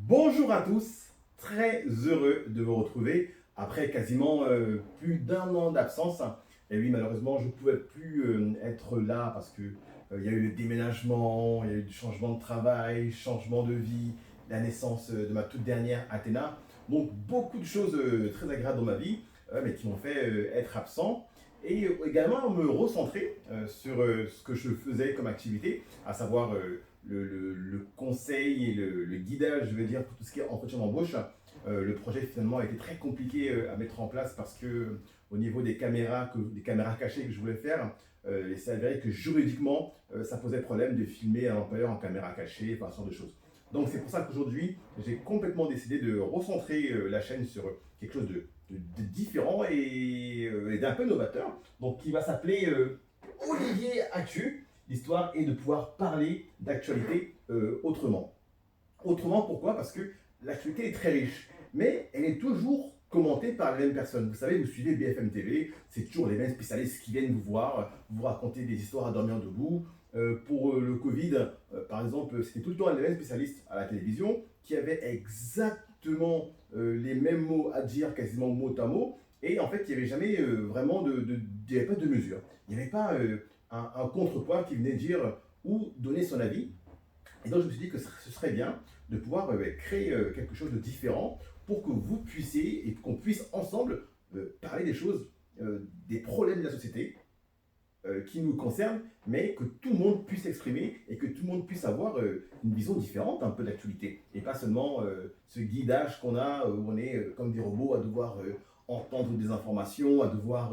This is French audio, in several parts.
Bonjour à tous, très heureux de vous retrouver après quasiment plus d'un an d'absence. Et oui, malheureusement, je ne pouvais plus être là parce que il y a eu le déménagement, il y a eu du changement de travail, changement de vie, la naissance de ma toute dernière Athéna. Donc beaucoup de choses très agréables dans ma vie, mais qui m'ont fait être absent. Et également me recentrer sur ce que je faisais comme activité, à savoir le conseil et le guidage, je veux dire, pour tout ce qui est entretien d'embauche. Le projet finalement a été très compliqué à mettre en place parce que au niveau des caméras cachées que je voulais faire, il s'est avéré que juridiquement, ça posait problème de filmer un employeur en caméra cachée, enfin ce genre de choses. Donc c'est pour ça qu'aujourd'hui, j'ai complètement décidé de recentrer la chaîne sur quelque chose de différent et d'un peu novateur, donc qui va s'appeler Olivier Actu. L'histoire est de pouvoir parler d'actualité autrement. Autrement, pourquoi? Parce que l'actualité est très riche, mais elle est toujours commentée par les mêmes personnes. Vous savez, vous suivez BFM TV, c'est toujours les mêmes spécialistes qui viennent vous voir, vous raconter des histoires à dormir debout. Pour le Covid, par exemple, c'était tout le temps les mêmes spécialistes à la télévision qui avaient exactement les mêmes mots à dire, quasiment mot à mot. Et en fait, il n'y avait jamais vraiment il n'y avait pas de mesure. Il n'y avait pas un contrepoids qui venait dire ou donner son avis. Et donc je me suis dit que ce serait bien de pouvoir créer quelque chose de différent pour que vous puissiez et qu'on puisse ensemble parler des choses, des problèmes de la société qui nous concernent, mais que tout le monde puisse s'exprimer et que tout le monde puisse avoir une vision différente un peu de l'actualité. Et pas seulement ce guidage qu'on a où on est comme des robots à devoir entendre des informations, à devoir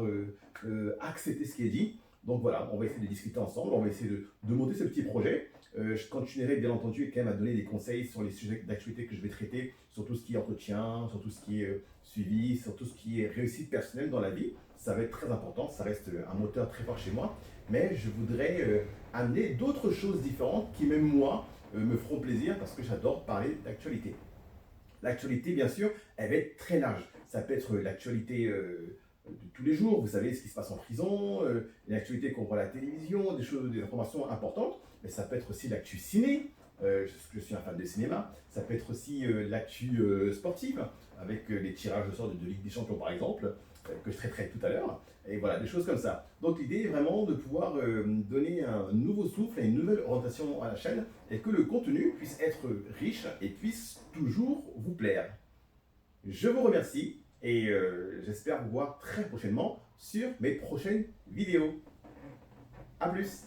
accepter ce qui est dit. Donc voilà, on va essayer de discuter ensemble, on va essayer de monter ce petit projet. Je continuerai bien entendu quand même à donner des conseils sur les sujets d'actualité que je vais traiter, sur tout ce qui est entretien, sur tout ce qui est suivi, sur tout ce qui est réussite personnelle dans la vie. Ça va être très important, ça reste un moteur très fort chez moi, mais je voudrais amener d'autres choses différentes qui même moi me feront plaisir parce que j'adore parler d'actualité. L'actualité, bien sûr, elle va être très large. Ça peut être l'actualité de tous les jours, vous savez ce qui se passe en prison, l'actualité qu'on voit à la télévision, des choses, des informations importantes, mais ça peut être aussi l'actu ciné, je suis un fan de cinéma, ça peut être aussi l'actu sportive, avec les tirages au sort de Ligue des Champions par exemple, que je traiterai tout à l'heure, et voilà, des choses comme ça. Donc l'idée est vraiment de pouvoir donner un nouveau souffle et une nouvelle orientation à la chaîne, et que le contenu puisse être riche et puisse toujours vous plaire. Je vous remercie et j'espère vous voir très prochainement sur mes prochaines vidéos. A plus!